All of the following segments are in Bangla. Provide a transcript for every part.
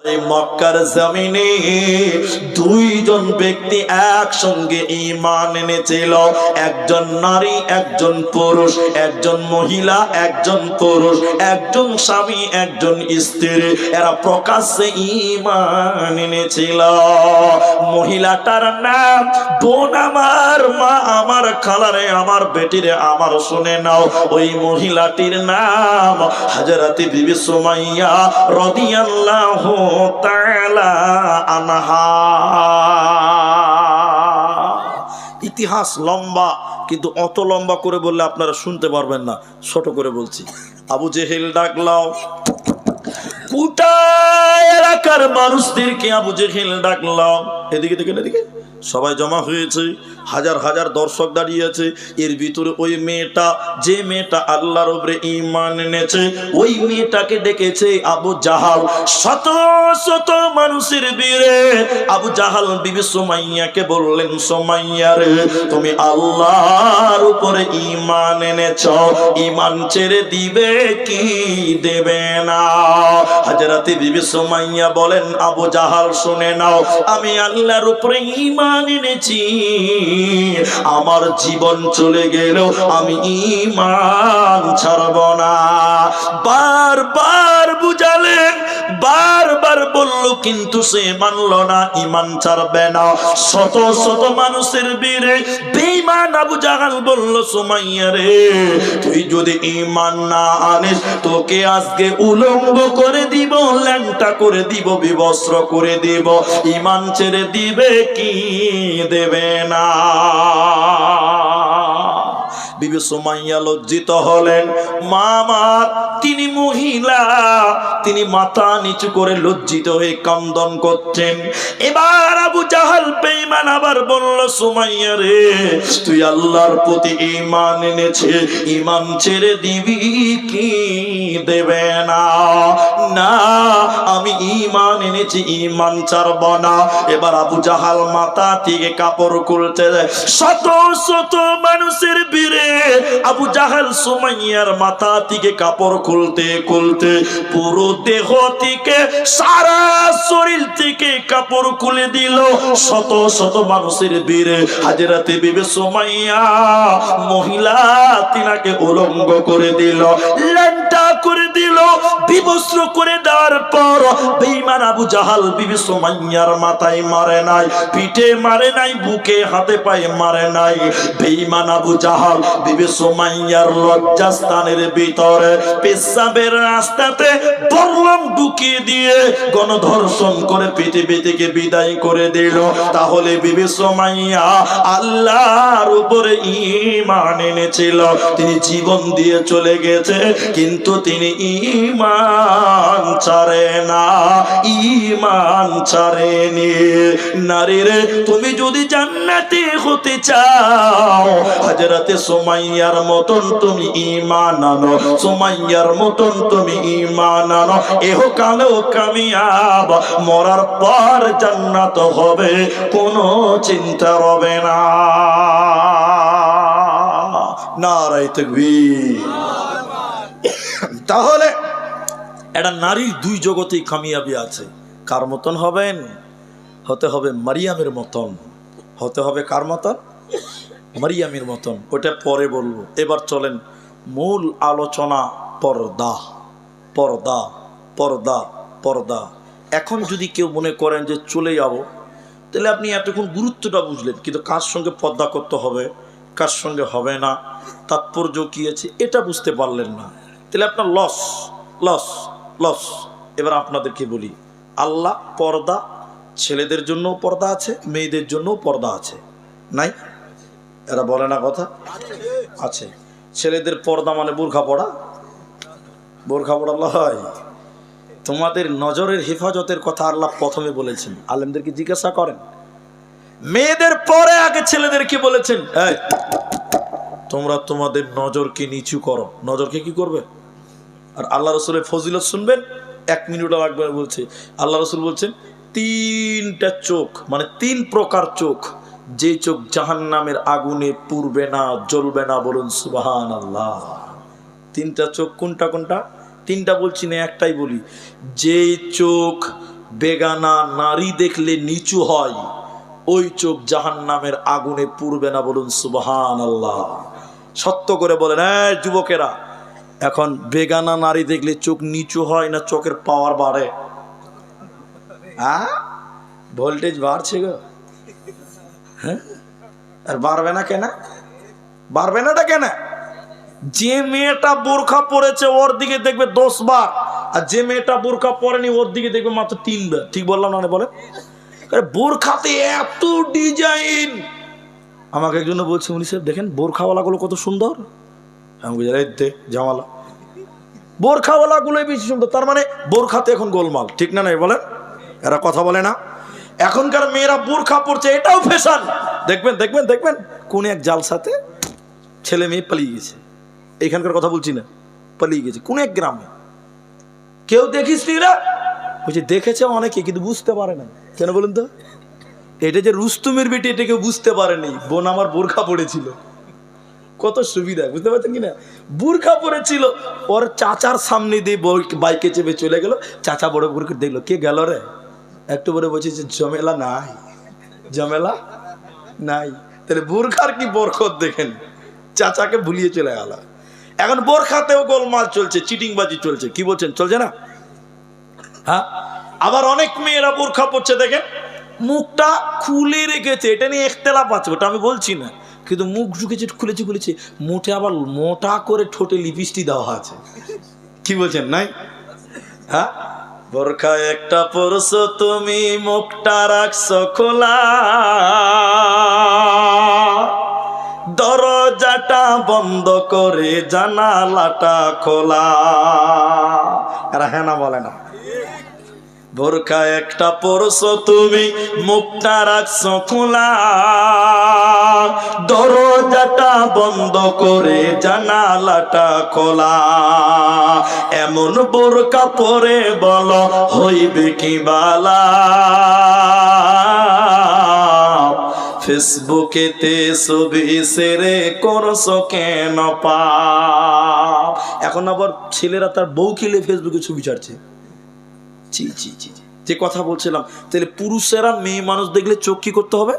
এই মক্কার জমিনে দুইজন ব্যক্তি একসঙ্গে ঈমান এনেছিল, একজন নারী একজন পুরুষ, একজন মহিলা একজন পুরুষ, একজন স্বামী একজন স্ত্রী। এরা প্রকাশ্যে ঈমান এনেছিল। মহিলাটার নাম বোন আমার, মা আমার, খালারে আমার, বেটিরে আমার, শুনে নাও। ওই মহিলাটির নাম হযরত বিবি সুমাইয়া রাদিয়াল্লাহু তাআলা আনহা। ইতিহাস লম্বা, কিন্তু অত লম্বা করে বললে আপনারা শুনতে পারবেন না, ছোট করে বলছি। আবু জেহেল ডাকলাও, গোটা এলাকার মানুষদেরকে আবু জেহেল ডাকলাও। এদিকে দেখেন, এদিকে সবাই জমা হয়েছে, হাজার হাজার দর্শক দাঁড়িয়ে আছে। এর ভিতরে ওই মেয়েটা, যে মেয়েটা আল্লাহর উপরে ঈমান এনেছে, ওই মেয়েটাকে ডেকেছে আবু জাহাল। শত শত মানুষের ভিড়ে আবু জাহাল বিবি সুমাইয়াকে বললেন, সুমাইয়া রে, তুমি আল্লাহর উপরে ঈমান এনেছো, ঈমান ছেড়ে দিবে কি দেবে না? হযরত বিবি সুমাইয়া বলেন, আবু জাহাল শুনে নাও, আমি আল্লাহর উপরে ঈমান এনেছি, আমার জীবন চলে গেল আমি ঈমান ছাড়ব না। বারবার বুঝালেন, বারবার বলল, কিন্তু সে মানল না, ঈমান ছাড়বে না। শত শত মানুষের ভিড়ে বেঈমান আবু জাহাল বলল, সুমাইয়া রে, তুই যদি ঈমান না আনিস, তোকে আজকে উলঙ্গ করে দিব, ল্যাংটা করে দিব, বিবস্ত্র করে দিব। ঈমান ছেড়ে দিবে কি দেবে না? বিবি সুমাইয়া লজ্জিত হলেন। মা আমার, তিনি মহিলা, তিনি মাথা নিচু করে লজ্জিত হয়ে কান্দন করছেন। এবার আবু জাহাল বেঈমান আবার বলল, সুমাইয়া রে, তুই আল্লাহর প্রতি ঈমান এনেছে, ঈমান ছেড়ে দিবি কি দেবে না? না, আমি ঈমান এনেছি, ঈমান ছাড়ব না। এবার আবু জাহাল মাথা থেকে কাপড় খুলতে যায়। শত শত মানুষের ভিড়ে আবু জাহাল সুমাইয়ার মাথা থেকে কাপড় খুলতে খুলতে পুরো দেহ থেকে, সারা শরীর থেকে কাপড় খুলে দিল। শত শত মানুষের ভিড়ে হযরত বিবি সুমাইয়া মহিলা তিনাকে উলঙ্গ করে দিল, ল্যাংটা করে দিল, বিবস্ত্র করে দেওয়ার পর বেঈমান আবু জাহাল বিবি সুমাইয়ার মাথায় মারে নাই, পিঠে মারে নাই, বুকে হাতে পায়ে মারে নাই। বেঈমান আবু জাহাল বিবি সুমাইয়ার লজ্জাস্থানের ভিতরে পেশাবের রাস্তাতে বর্লম ঢুকিয়ে দিয়ে গণধর্ষণ করে পৃথিবী থেকে বিদায় করে দিল। তাহলে বিবি সুমাইয়া আল্লাহর উপরে ঈমান এনেছিল, তিনি জীবন দিয়ে চলে গেছে, কিন্তু তিনি ঈমান ছাড়ে না, ঈমান ছাড়েনি। নারী রে, তুমি যদি জান্নাতি হতে চাও, হযরতে সুমাইয়ার মতন তুমি ঈমান আনো, সুমাইয়ার মতন তুমি ঈমান আনো, ইহকালেও কামিয়াব, মরার পর জান্নাত হবে, কোনো চিন্তা হবে না। নারায়ে তাকবীর। তাহলে এটা নারীর দুই জগতেই কামিয়াবি আছে। কার মতন হবেন? হতে হবে মারিয়ামের মতন। হতে হবে কার মতন? মারিয়ামের মতন। ওটা পরে বলবো। এবার চলেন মূল আলোচনা, পর্দা। পর্দা, পর্দা, পর্দা। এখন যদি কেউ মনে করেন যে চলে যাব, তাহলে আপনি এতক্ষণ গুরুত্বটা বুঝলেন, কিন্তু কার সঙ্গে পর্দা করতে হবে, কার সঙ্গে হবে না, তাৎপর্য কী আছে, এটা বুঝতে পারলেন না, তাহলে আপনার লস, লস, লস। এবার আপনাদেরকে বলি, আল্লাহ পর্দা, ছেলেদের জন্যও পর্দা আছে, মেয়েদের জন্যও পর্দা আছে, নাই? এরা বলে না কথা? আছে। ছেলেদের পর্দা মানে বোরখা পড়া, বোরখা পড়া হয়। তোমাদের নজরের হেফাজতের কথা আল্লাহ প্রথমে বলেছেন, আলেমদেরকে জিজ্ঞাসা করেন। মেয়েদের পরে আগে ছেলেদেরকে বলেছেন, এই তোমরা তোমাদের নজরকে নিচু করো। নজরকে কি করবে? আর আল্লাহ রসুলের ফজিলত শুনবেন, 1 মিনিট লাগবে। বলছে আল্লাহ রসুল বলছেন, 3টা চোখ, মানে 3 প্রকার চোখ, যে চোখ জাহান্নামের আগুনে পুড়বে না, জ্বলবে না। বলুন সুবহানাল্লাহ। 3টা চোখ কোনটা কোনটা? 3টা বলছি না, একটাই বলি। যে চোখ বেগানা নারী দেখলে নিচু হয়, ওই চোখ জাহান্নামের আগুনে পুড়বে না। বলুন সুবহানাল্লাহ। সত্য করে বলেন এই যুবকেরা, এখন বেগানা নারী দেখলে চোখ নিচু হয় না চোখের পাওয়ার বাড়ে? ভোল্টেজ বাড়ছে গো। হ্যাঁ, আর বাড়বে না কেন? বাড়বে নাটা কেন? যে মেয়েটা বোরখা পরেছে ওর দিকে দেখবে 10 বার, আর যে মেয়েটা বোরখা পরেনি ওর দিকে দেখবে মাত্র 3 বার। ঠিক বললাম না? বলে বোরখাতে এত ডিজাইন। আমাকে একজন বলছে, উনি সাহেব দেখেন বোরখাওয়ালা গুলো কত সুন্দর। আমি বুঝে জামালা বোরখাওয়ালা গুলোই বেশি সুন্দর। তার মানে বোরখাতে এখন গোলমাল। ঠিক না? নাই বলেন? এরা কথা বলে না। এখনকার মেয়েরা বোরখা পরছে, এটাও ফ্যাশন। দেখবেন দেখবেন দেখবেন কোন এক জালসাতে ছেলে মেয়ে পালিয়ে গেছে। এখানকার কথা বলছি না, পালিয়ে গেছে কোন এক গ্রামে। কেউ দেখিস রা বলছে, দেখেছে অনেকে কিন্তু বুঝতে পারে না। কেন বলুন তো? এটা যে রুস্তুমের বেটি, এটা কেউ বুঝতে পারেনি। বোন আমার বোরখা পড়েছিল, কত সুবিধা, বুঝতে পারছেন কিনা? বোরখা পড়েছিল, ওর চাচার সামনে দিয়ে বাইকে চেপে চলে গেল। চাচা বড় করে দেখলো, কে গেল রে? একটু বড় বলছে যে ঝামেলা নাই, ঝামেলা নাই। তাহলে বোরখার কি বরকত দেখেন, চাচাকে ভুলিয়ে চলে গেল। এখন বোরখাতেও গোলমাল চলছে, চিটিংবাজি চলছে। কি বলছেন, চলছে না? হ্যাঁ, আবার অনেক মেয়েরা বোরখা পড়ছে দেখেন মুখটা খুলে রেখেছে। এটা নিয়ে ইখতিলাফ আছে, ওটা আমি বলছি না, কিন্তু মুখ ঢুকেছে, খুলেছে। মুঠে আবার মোটা করে ঠোঁটে লিপস্টিক দেওয়া আছে। কি বলছেন নাই? হ্যাঁ, বোরখা একটা পরছো তুমি, মুখটা রাখছো খোলা, দরজাটা বন্ধ করে জানালাটা খোলা। এরা হ্যাঁ না বলে না? বোরখা একটা পরছো তুমি, মুখটা রাখছো খোলা, দরজাটা বন্ধ করে জানালাটা খোলা। এমন বোরখা পরে বলো হইবে কি বালা, ফেসবুকেতে ছবি ছেড়ে করছো কেন পাপ। এখন আবার ছেলেরা তার বউ খেলে ফেসবুকে ছবি ছাড়ছে। জি জি জি, যে কথা বলছিলাম, তাহলে পুরুষেরা মেয়ে মানুষ দেখলে চোখ কি করতে হবে?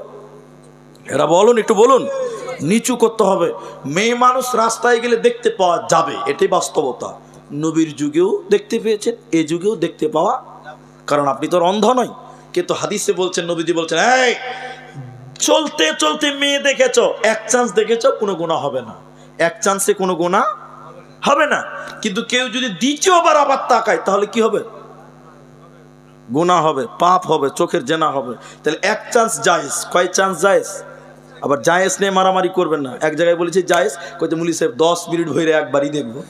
এরা বলুন, একটু বলুন। নিচু করতে হবে। মেয়ে মানুষ রাস্তায় গেলে দেখতে পাওয়া যাবে, এটাই বাস্তবতা। নবীর যুগেও দেখতে পেয়েছেন, এ যুগেও দেখতে পাওয়া, কারণ আপনি তো অন্ধ নয়। কিন্তু হাদিসে বলছেন, নবীজি বলছেন, এই চলতে চলতে মেয়ে দেখেছো, এক চান্স দেখেছো, কোনো গুনাহ হবে না। এক চান্সে কোনো গুনাহ হবে না। কিন্তু কেউ যদি দ্বিতীয়বার আবার তাকায়, তাহলে কি হবে? গুনাহ হবে, পাপ হবে, চোখের জেনা হবে। তাহলে এক চান্স জায়েজ। কয় চান্স জায়েজ? আবার জায়েজ নিয়ে মারামারি করবেন না। এক জায়গায় বলেছে জায়েজ, কইতে মুলি সাহেব 10 মিনিট ধরে একবারই দেখবো,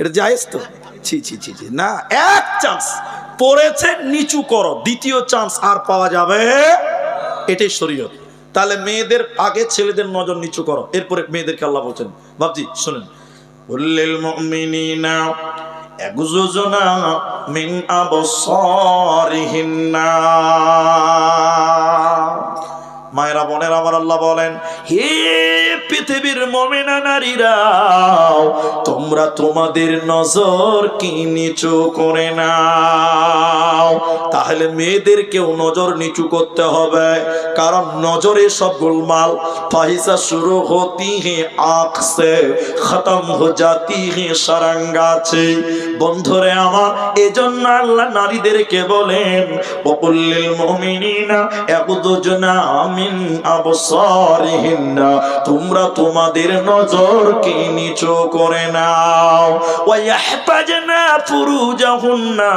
এটা জায়েজ তো? ছি ছি ছি ছি, না। এক চান্স পড়েছে, নিচু করো, দ্বিতীয় চান্স আর পাওয়া যাবে, এটাই শরীয়ত। তাহলে মেয়েদের আগে ছেলেদের নজর নিচু করো, এরপরে মেয়েদেরকে আল্লাহ বলছেন। বাবজি শুনেন, উল্লিল মুমিনিনা ইয়াগুযুনা মিন আবসারিহিন্না। মায়েরা বোনেরা আমার, আল্লাহ বলেন, হে পৃথিবীর মুমিনা নারীরা, তোমরা তোমাদের নজর কি নিচু করে নাও। তাহলে মেয়েদেরকেও নজর নিচু করতে হবে, কারণ নজরে সব গোলমাল। ফাহিসা শুরু হতি হে আঁখ সে, খতম হো জাতি হে সারাঙ্গাছে। বন্ধুরে আমার, এজন্য আল্লাহ নারীদেরকে বলেন, ওকুল্লিল মুমিনিনা ইয়াগুযুনা মিন আবসারিহিন্না, তোমরা তোমাদের নজরকে নিচু করে নাও। ওয়া ইয়াহফাজনা ফুরুজাহুন্না,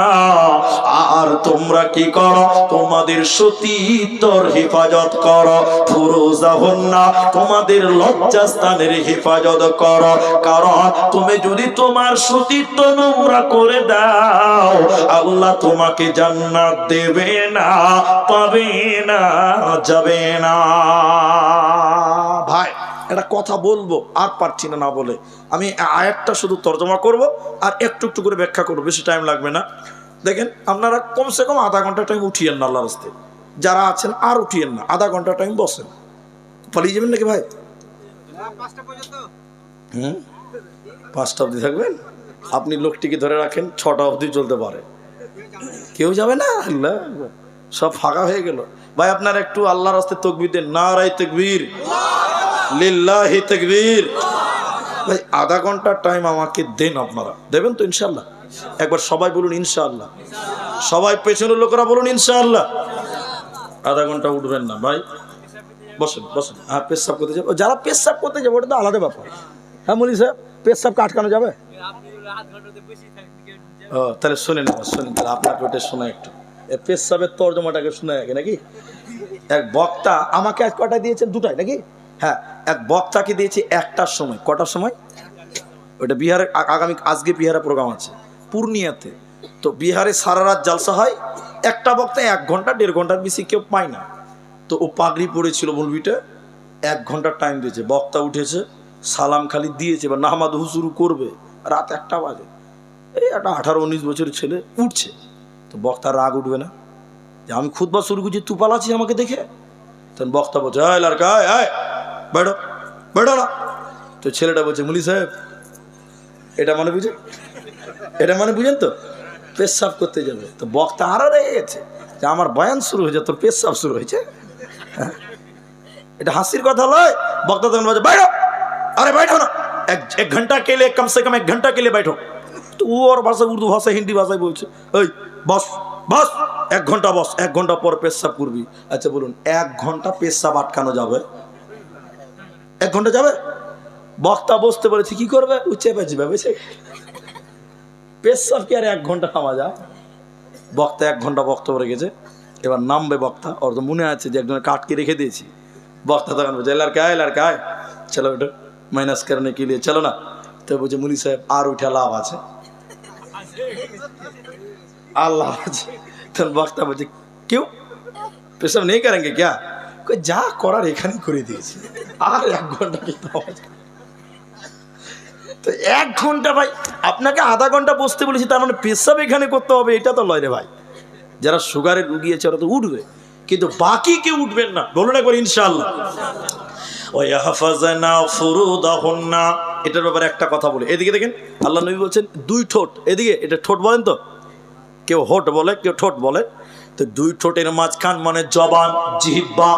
আর তোমরা কি করো? তোমাদের সতীত্বর হেফাজত করো। ফুরুজাহুন্না, তোমাদের লজ্জাস্থানের হেফাজত করো। কারণ তুমি যদি তোমার সতীত্ব নোংরা করে দাও, আল্লাহ তোমাকে জান্নাত দেবে না, পাবে না, যাবে না। ভাই একটা কথা বলবো, আর পারছি না বলে। আমি আয়াতটা শুধু তর্জমা করব আর একটু একটু করে ব্যাখ্যা করবো, বেশি টাইম লাগবে না। দেখেন, আপনারা কমসে কম আধা ঘন্টা টাইম উঠিয়েন না আল্লাহর রাস্তায়। যারা আছেন আর উঠিয়েন না, আধা ঘন্টা টাইম বসেন। পালিয়ে যাবেন নাকি ভাই? 5টা অবধি থাকবেন? আপনি লোকটিকে ধরে রাখেন, 6টা অবধি চলতে পারে। কেউ যাবে না? আল্লাহ, সব ফাঁকা হয়ে গেল। ভাই আপনার একটু আল্লাহর রাস্তায় তাকবীর দেন, নারায়ে তাকবীর, লিল্লাহি তাকবীর। ভাই আধা ঘন্টা টাইম আমাকে দেন, আপনারা দেবেন তো ইনশাআল্লাহ? একবার সবাই বলুন ইনশাআল্লাহ, সবাই পেছনের লোকেরা বলুন ইনশাআল্লাহ। আধা ঘন্টা উঠবেন না ভাই, বসেন বসেন। হ্যাঁ, পেশাব করতে যাবো, যারা পেশাব করতে যাবো ওটা তো আলাদা ব্যাপার। হ্যাঁ মলি সাহেব, পেশাবকে আটকানো যাবে? ও তাহলে শোনেন, শোনেন তাহলে আপনাকে ওটা শোনা একটু, পেশাবের তর্জমাটাকে শোনা আগে নাকি। এক বক্তা আমাকে আজ কটা দিয়েছেন? দুটাই নাকি? হ্যাঁ, এক বক্তাকে দিয়েছি একটার সময়। কটার সময়? ওটা বিহারের আগামী আজকে বিহারে প্রোগ্রাম আছে পূর্ণিয়াতে। তো বিহারে সারা রাত জালসা হয়, একটা বক্তা 1 ঘন্টা 1.5 ঘন্টার বেশি কেউ পায় না। তো ও পাগড়ি পড়েছিল মৌলবিটা, 1 ঘন্টার টাইম দিয়েছে। বক্তা উঠেছে, সালাম খালি দিয়েছে, এবার নামাজ শুরু করবে, রাত 1টা বাজে। এই একটা 18-19 বছরের ছেলে উঠছে, তো বক্তার রাগ উঠবে না যে আমি খুতবা শুরু করছি, তু পালাচ্ছিস আমাকে দেখে? তখন বক্তা বলছে, আয় লড়কা আয় আয়, বেড়ো বেড়ো না। তো ছেলেটা বলছে, মুলি সাহেব এটা মানে বুঝেন, এটা মানে বুঝেন তো, পেশাব করতে যাবে। তো বক্তা আরো রেগে গেছে যে আমার বয়ান শুরু হয়েছে, তোর পেশাব শুরু হয়েছে। এটা হাসির কথা নয়। বক্তা তখন বলছে, बैठो, अरे बैठो ना, एक घंटा के लिए, कम से कम 1 घंटा के लिए बैठो। তো ও ওর ভাষা, উর্দু ভাষা, হিন্দি ভাষায় বলছে, ওই বস বস, 1 ঘন্টা বস, 1 ঘন্টা পর পেশাব করবি। আচ্ছা বলুন, 1 ঘন্টা পেশাব আটকানো যাবে? 1 ঘন্টা যাবে? বক্তা বসতে বলেছে, কি করবে? উচ্চে পেয়েছি ভেবেছে পেশাব কি আর 1 ঘন্টা খাওয়া যায়? বক্তা 1 ঘন্টা বক্তব্য রেখেছে, এবার নামবে বক্তা। ওর তো মনে আছে যে একজনের কাটকে রেখে দিয়েছি। বক্তা তখন বলছে, লড়কা আয়, চলো বেটো মাইনাস করने के लिए चलो ना। तो বলছে, মুলি সাহেব আর উঠে লাভ আছে, আল্লাহ আছে। তখন বক্তা বলছে, क्यों পেশাব नहीं करेंगे क्या? যা করার এখানেই করে দিয়েছি, আর 1 ঘন্টা কি? তো 1 ঘন্টা ভাই, আপনাকে আধা ঘন্টা বসতে বলেছি, তার মানে পেশাব এখানে করতে হবে, এটা তো লয় রে ভাই। যারা সুগারের রুগী আছে ওরা তো উঠবে, কিন্তু বাকি কেউ উঠবেন না। বলুন একবার ইনশাআল্লাহ। ওয়াহফাজনা ফুরুদাহুন্না, এটার ব্যাপারে একটা কথা বলে, এদিকে দেখেন আল্লাহ নবী বলছেন 2 ঠোঁট, এদিকে এটা ঠোঁট বলেন তো, কেউ হোট বলে, কেউ ঠোঁট বলে। তো 2 ঠোঁটের মাঝখান মানে জবান, জিহ্বা,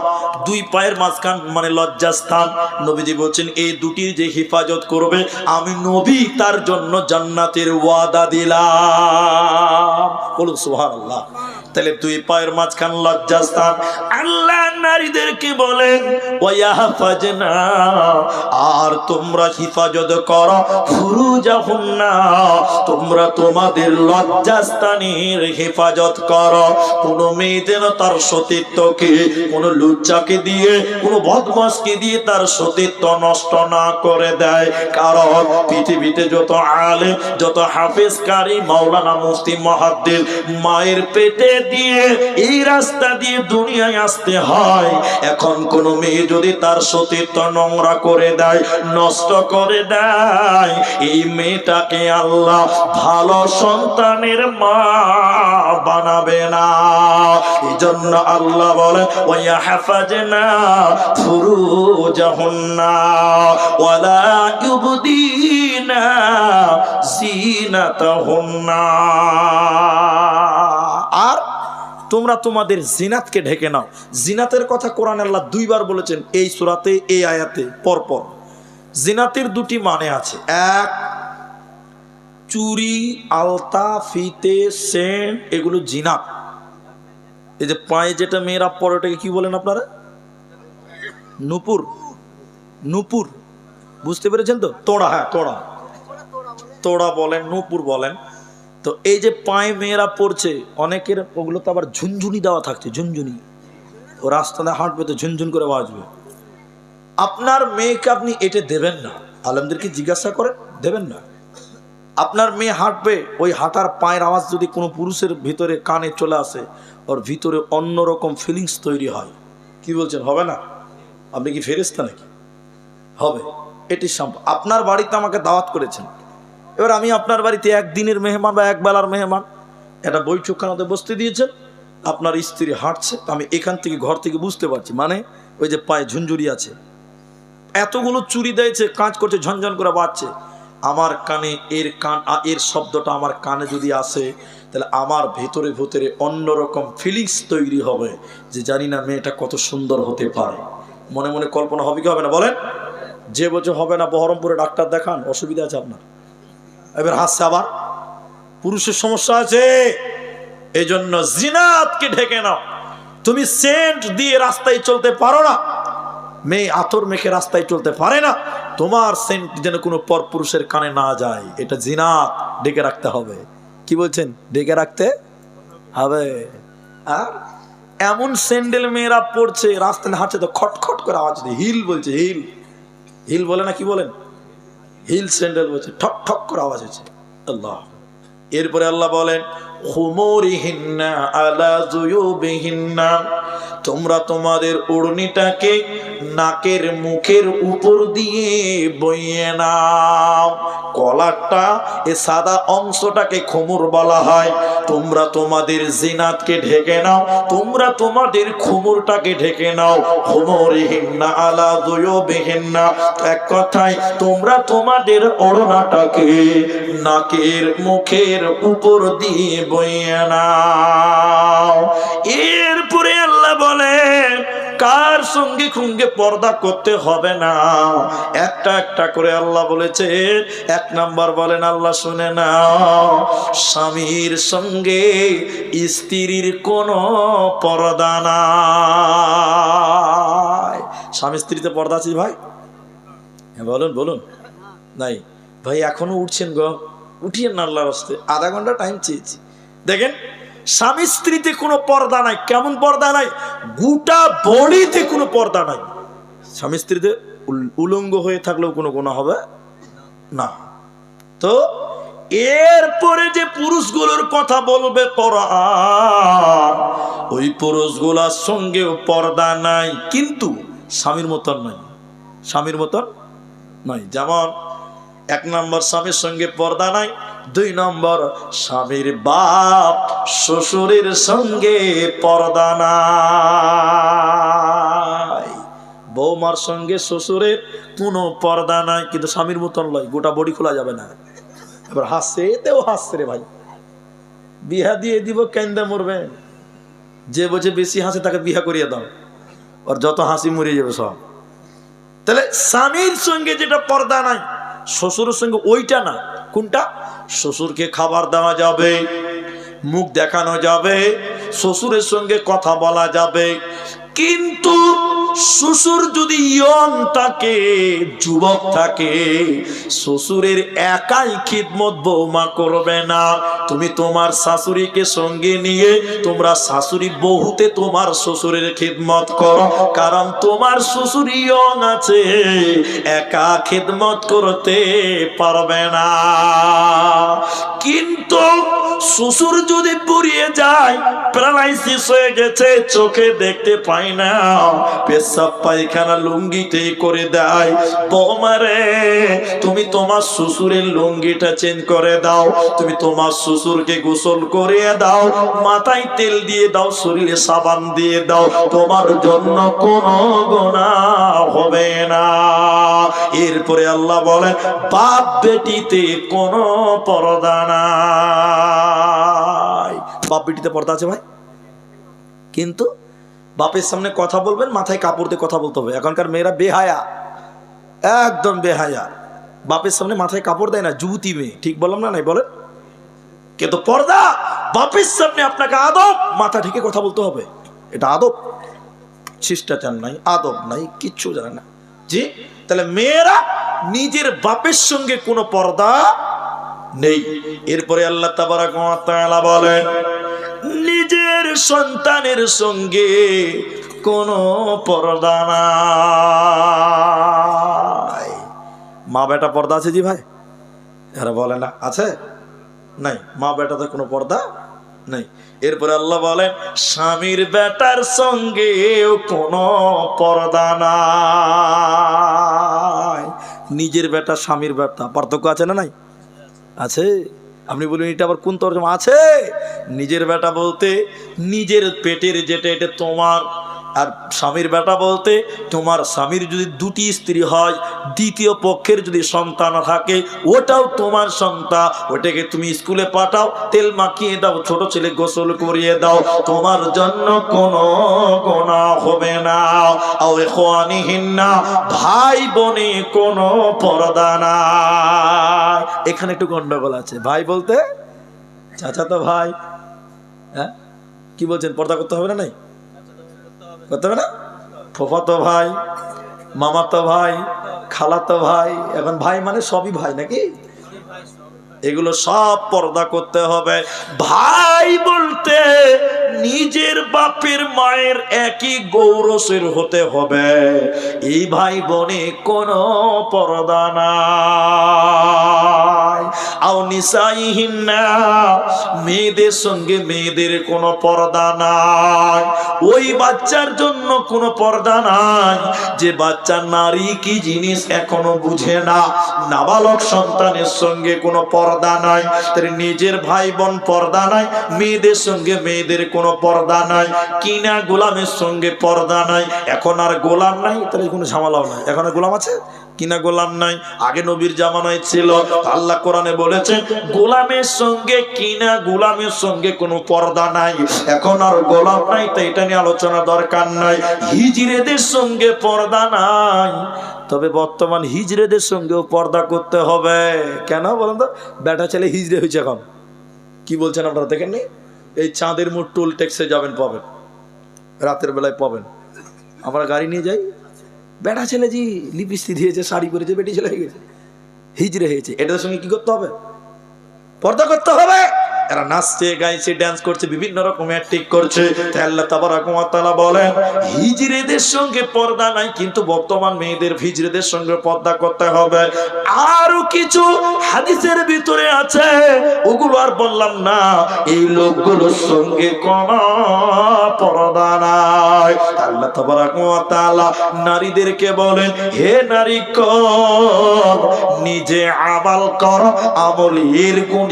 2 পায়ের মাঝখান মানে লজ্জাস্থান। নবীজি বলছেন এই দুটির যে হেফাজত করবে, আমি নবী তার জন্য জান্নাতের ওয়াদা দিলাম। বলুন সুবহানাল্লাহ। তাহলে 2 পায়ের মাঝখান লজ্জাস্থান। আল্লাহ নারীদেরকে বলেন, ওয়াহফাজনা, আর তোমরা হিফাজত করো, ফুরুজাহুন্না, তোমরা তোমাদের লজ্জাস্থানের হেফাজত করো। কোন মেয়ে যেন তার সতীত্বকে, কোন লুচ্চাকে দিয়ে, কোন বদমাশকে দিয়ে তার সতীত্ব নষ্ট না করে দেয়। কারণ পৃথিবীতে যত আলেম, যত হাফেজ, কারি, মাওলানা, মুফতি, মুহাদ্দিস মায়ের পেটে দিয়ে এই রাস্তা দিয়ে দুনিয়ায় আসতে হয়। এখন কোন মেয়ে যদি তার সতীত্ব নোংরা করে দেয়, নষ্ট করে দেয়, এই মেয়েটাকে আল্লাহ ভালো সন্তানের মা বানাবে না। এই জন্য আল্লাহ বলে, ওয়াহফাজনা ফুরুজাহুন্না ওয়ালা ইউবদিনা জিনাতাহুন্না, আর তোমরা তোমাদের জিনাতকে ঢেকে নাও। জিনাতের কথা কোরআনে আল্লাহ 2 বার বলেছেন এই সূরাতে, এই আয়াতে পরপর। জিনাতের 2টি মানে আছে। এক, চুরি, আলতা, ফিতে, সেন্ট, এগুলো জিনাত। এই যে পায়ে যেটা মেয়েরা পরে, ওটাকে কি বলেন আপনারা? নুপুর। নুপুর বুঝতে পেরেছেন তো? তোড়া, হ্যাঁ তোড়া, তোড়া বলেন, নুপুর বলেন। তো এই যে পায়ে মেয়েরা পড়ছে, অনেকের ওগুলো তো আবার ঝুনঝুনি দেওয়া থাকছে, ঝুনঝুনি। ও রাস্তাতে হাঁটবে তো ঝুনঝুন করে বাজবে। আপনার মেয়েকে আপনি এটা দেবেন না, আলেমদেরকে জিজ্ঞাসা করেন, দেবেন না। আপনার মেয়ে হাঁটবে, ওই হাঁটার পায়ের আওয়াজ যদি কোনো পুরুষের ভিতরে কানে চলে আসে, ওর ভিতরে অন্যরকম ফিলিংস তৈরি হয়। কি বলছেন, হবে না? আপনি কি ফেরেশতা নাকি? হবে। এটি সম্ভব। আপনার বাড়িতে আমাকে দাওয়াত করেছেন, এবার আমি আপনার বাড়িতে 1 দিনের মেহমান বা 1 বেলার মেহমান, একটা বৈঠকখানাতে বসতে দিয়েছেন, আপনার স্ত্রী হাঁটছে, আমি এখান থেকে ঘর থেকে বুঝতে পারছি, মানে ওই যে পায়ে ঝুনঝুরি আছে, এতগুলো চুরি দিয়েছে, কাজ করছে, ঝনঝন করে বাজছে। আমার কানে এর শব্দটা আমার কানে যদি আসে, তাহলে আমার ভেতরে ভেতরে অন্যরকম ফিলিংস তৈরি হবে যে জানি না মেয়েটা কত সুন্দর হতে পারে। মনে মনে কল্পনা হবে কি হবে না বলেন? যে বছর হবে না বহরমপুরে ডাক্তার দেখান, অসুবিধা আছে আপনার। এবার হাসছে, আবার পুরুষের সমস্যা আছে, এই জন্য জিনাতকে ঢেকে নাও। তুমি সেন্ট দিয়ে রাস্তায় চলতে পারো না, মেয়ে আতর মেখে রাস্তায় চলতে পারে না, তোমার সেন্ট যেন কোনো পর পুরুষের কানে না যায়, এটা জিনাত, ডেকে রাখতে হবে। কি বলছেন? ডেকে রাখতে হবে। আর এমন স্যান্ডেল মেয়েরা পড়ছে, রাস্তায় হাঁটছে তো খটখট করে আওয়াজ দিয়ে, হিল বলছে, হিল, হিল বলে না, কি বলেন? হিল স্যান্ডেল বলছে, ঠক ঠক করে আওয়াজ হচ্ছে। আল্লাহ। এরপরে আল্লাহ বলেন, খুমুরিহিন্না আলা জুয়ুবিহিন্না, তোমরা তোমাদের ওড়নিটাকে নাকের মুখের উপর দিয়ে বইয়ে নাও। কলারটা, এ সাদা অংশটাকে খুমুর বলা হয়। তোমরা তোমাদের জিনাতকে ঢেকে নাও, তোমরা তোমাদের খুমুরটাকে ঢেকে নাও। খুমুরিহিন্না আলা জুয়ুবিহিন্না, এক কথায় তোমরা তোমাদের ওড়নাটাকে নাকের মুখের উপর দিয়ে বইয়ে নাও। এরপরে আল্লাহ বলেন, কার সঙ্গে সঙ্গে পর্দা করতে হবে না, একটা একটা করে আল্লাহ বলেছে। এক নাম্বার বলেন, আল্লাহ শুনে নাও, স্বামীর সঙ্গে স্ত্রীর কোনো পর্দা নাই। স্বামী স্ত্রীতে পর্দা আছে ভাই? হ্যাঁ বলুন, বলুন। নাই ভাই, এখনো উঠছেন গো, উঠিয়েন না আল্লাহর রাস্তে, আধা ঘন্টা টাইম চেয়েছি। দেখেন, স্বামী স্ত্রীতে কোনো পর্দা নাই। কেমন পর্দা নাই? গোটা বডিতে কোনো পর্দা নাই। স্বামী স্ত্রীতে উলঙ্গ হয়ে থাকলেও কোনো গুনাহ হবে না। তো এরপরে যে পুরুষগুলোর কথা বলবে কোরআন, ওই পুরুষগুলোর সঙ্গেও পর্দা নাই, কিন্তু স্বামীর মতন নয়, স্বামীর মতন নয়। যেমন এক নম্বর স্বামীর সঙ্গে পর্দা নাই, দুই নম্বর স্বামীর বাপ শ্বশুরের সঙ্গে পর্দা নাই। বৌমার সঙ্গে শ্বশুরের কোনো পর্দা নাই, কিন্তু স্বামীর মতন লয়, গোটা বডি খোলা যাবে না। এবার হাসছে, এতেও হাসছে রে ভাই, বিহা দিয়ে দিব, কেন্দে মরবে। যে বলছে বেশি হাসে তাকে বিহা করিয়ে দাও, আর যত হাসি মরিয়ে যাবে সব। তাহলে স্বামীর সঙ্গে যেটা পর্দা নাই, শ্বশুরের সঙ্গে ওইটা না। কোনটা? শ্বশুরকে খাবার দেওয়া যাবে, মুখ দেখানো যাবে, শ্বশুরের সঙ্গে কথা বলা যাবে, কিন্তু শ্বশুর যদি ইয়ং থাকে, যুবক থাকে, শ্বশুরের একাই খিদমত বৌমা করবে না। তুমি তোমার শাশুড়িকে সঙ্গে নিয়ে তোমরা শাশুড়ি বহুতে তোমার শ্বশুরের খিদমত করো, কারণ তোমার শ্বশুর ইয়ং আছে, একা খিদমত করতে পারবে না। কিন্তু শ্বশুর যদি পুড়িয়ে যায়, প্যারালাইসিস হয়ে গেছে, চোখে দেখতে পায় না, পেশাব পায়খানা লুঙ্গিতেই করে দেয়, বৌমারে তুমি তোমার শ্বশুরের লুঙ্গিটা চেঞ্জ করে দাও, তুমি তোমার শ্বশুরকে গোসল করিয়ে দাও, মাথায় তেল দিয়ে দাও, শরীরে সাবান দিয়ে দাও, তোমার জন্য কোনো গুনাহ হবে না। এরপরে আল্লাহ বলে, বাপ বেটিতে কোনো পর্দা নাই। বাপ বেটিতে পর্দা আছে ভাই, কিন্তু বাপের সামনে কথা বলবেন, মাথায় কাপড় দিয়ে কথা বলতে হবে। এখনকার মেয়েরা বেহায়া, একদম বেহায়া, বাপের সামনে মাথায় কাপড় দেয় না, যুবতী মেয়ে। ঠিক বললাম না? নাই বলেন? কিন্তু পর্দা, বাপের সামনে আপনাকে আদব, মাথা ঢেকে কথা বলতে হবে, এটা আদব। শিষ্টাচার নাই, আদব নাই, কিচ্ছু জানে না। জি, তাহলে মেয়েরা নিজের বাপের সঙ্গে কোনো পর্দা নেই। এরপরে আল্লাহ তাবারাক ওয়া তাআলা বলেন, নিজের সন্তানের সঙ্গে কোনো পর্দা নাই। মা বেটা পর্দা আছে জি ভাই? এরা বলে না আছে? নাই, মা বেটাতে কোনো পর্দা নেই। এরপরে আল্লাহ বলেন, স্বামীর বেটার সঙ্গেও কোনো পর্দা নাই। নিজের বেটা স্বামীর বেটা, পার্থক্য আছে না? নাই, আছে। আপনি বলুন এটা আবার কোন তরজমা? আছে। নিজের বেটা বলতে নিজের পেটের যেটা, এটা তোমার, আর স্বামীর বেটা বলতে তোমার স্বামীর যদি দুটি স্ত্রী হয়, দ্বিতীয় পক্ষের যদি সন্তান থাকে, ওটাও তোমার সন্তান, ওটাকে তুমি স্কুলে পাঠাও, তেল মাখিয়ে দাও, ছোট ছেলে গোসল করিয়ে দাও, তোমার জন্য কোনো গুনাহ হবে না। আও ইখওয়ানিহিন্না, ভাই বোনে কোনো পর্দা নাই। এখানে একটু গন্ডগোল আছে। ভাই বলতে চাচাতো ভাই, হ্যাঁ কি বলছেন, পর্দা করতে হবে না? নাই করতে হবে না? ফুফাতো ভাই, মামাতো ভাই, খালাতো ভাই, এখন ভাই মানে সবই ভাই নাকি? এগুলো সব পর্দা করতে হবে। ভাই বলতে নিজের বাপের মায়ের একই গৌরসের হতে হবে। এই ভাই বোনে কোনো পর্দা নাই। আও নিসাইহিন্না, মেয়েদের সঙ্গে মেয়েদের কোনো পর্দা নাই। ওই বাচ্চার জন্য কোনো পর্দা নাই যে বাচ্চা নারী কি জিনিস এখনো বুঝে না। নাবালক সন্তানের সঙ্গে কোনো পর্দা নাই, তার নিজের ভাই বোন পর্দা নাই, মেয়েদের সঙ্গে মেয়েদের কোনো পর্দা নাই, কিনা গোলামের সঙ্গে পর্দা নাই। এখন আর গোলাম নাই, তাহলে কোনো ঝামেলাও নাই। এখন আর গোলাম আছে, কিনা গোলাম নাই। আগে নবীর জামানায় ছিল, আল্লাহ কোরআনে বলেছেন গোলামের সঙ্গে কিনা গোলামের সঙ্গে কোনো পর্দা নাই। এখন আর গোলাম নাই, তাই এটা নিয়ে আলোচনা দরকার নাই। হিজড়েদের সঙ্গে পর্দা নাই, তবে বর্তমান হিজড়েদের সঙ্গেও পর্দা করতে হবে। কেন বলেন তো? বেটা ছেলে হিজড়ে হয়েছে এখন। কি বলছেন আপনারা দেখেননি? এই চাঁদের মোড় টোল ট্যাক্সে যাবেন, পাবেন, রাতের বেলায় পাবেন। আমরা গাড়ি নিয়ে যাই, বেটা ছেলে জি লিপস্টিক দিয়েছে, শাড়ি পরেছে, বেটি ছেলে হয়ে গেছে, হিজড়ে হয়েছে। এটার সঙ্গে কি করতে হবে? পর্দা করতে হবে। এরা নাচছে, গাইছে, ডান্স করছে, বিভিন্ন রকম অ্যাক্টিং করছে। আল্লাহ তাবারাক ওয়া তাআলা বলেন হিজড়েদের সঙ্গে পর্দা নাই, কিন্তু বর্তমান মেয়েদের হিজড়েদের সঙ্গে পর্দা করতে হবে। আরো কিছু হাদিসের ভিতরে আছে, ওগুলো আর বললাম না। এই লোকগুলোর সঙ্গে কোনো পর্দা নাই। আল্লাহ তাবারাক ওয়া তাআলা নারীদেরকে বলেন, হে নারী কর, নিজে আমল কর, আমলের গুণ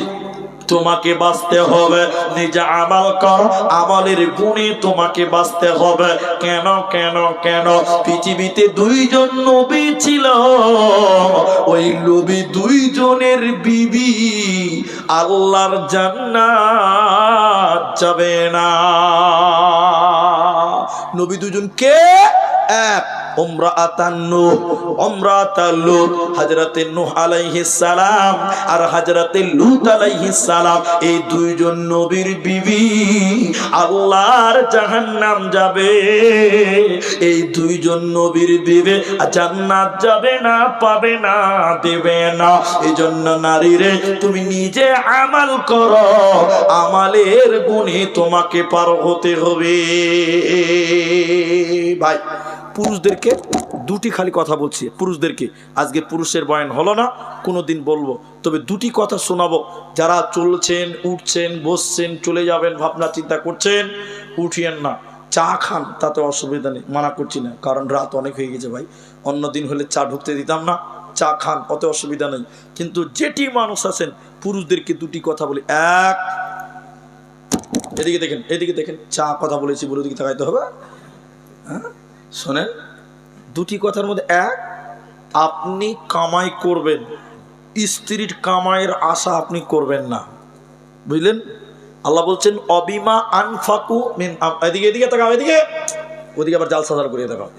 তোমাকে বাঁচতে হবে। নিজে আমল কর, আমলের গুণে তোমাকে বাঁচতে হবে। কেন কেন কেন? পৃথিবীতে দুইজন নবী ছিল, ওই নবী দুইজনের বিবি আল্লাহর জান্নাত যাবে না। নবী দুজন কে? এক উমরাতান নূহ, উমরাতাল লূত, হযরতে নূহ আলাইহিস সালাম আর হযরতে লূত আলাইহিস সালাম। এই দুইজন নবীর বিবি আল্লাহর জাহান্নাম যাবে। এই দুইজন নবীর বিবি জান্নাত যাবে না, পাবে না, দেবে না। এজন্য নারীরে তুমি নিজে আমল করো, আমলের গুণে তোমাকে পার হতে হবে। ভাই পুরুষদেরকে দুটি খালি কথা বলছি, পুরুষদেরকে আজকে পুরুষের বয়ান হলো না, কোনোদিন বলবো, তবে দুটি কথা শোনাবো। যারা চলছেন, উঠছেন, বসছেন, চলে যাবেন, ভাবনা চিন্তা করছেন, উঠিয়েন না। চা খান, তাতে অসুবিধা নেই, মানা করছি না, কারণ রাত অনেক হয়ে গেছে ভাই। অন্য দিন হলে চা ঢুকতে দিতাম না, চা খান, অত অসুবিধা নেই। কিন্তু যেটি মানুষ আছেন, পুরুষদেরকে দুটি কথা বলি। এক, এদিকে দেখেন, এদিকে দেখেন, চা কথা বলেছি বলে দিকে তাকাইতে হবে। হ্যাঁ শোনেন, দুটি কথার মধ্যে এক, আপনি কামাই করবেন, স্ত্রীর কামাইয়ের আশা আপনি করবেন না, বুঝলেন? আল্লাহ বলছেন অবিমা আনফাকু মিন, এদিকে এদিকে তাকাও, এদিকে ওদিকে আবার জাল সাজার করিয়ে দেখাও,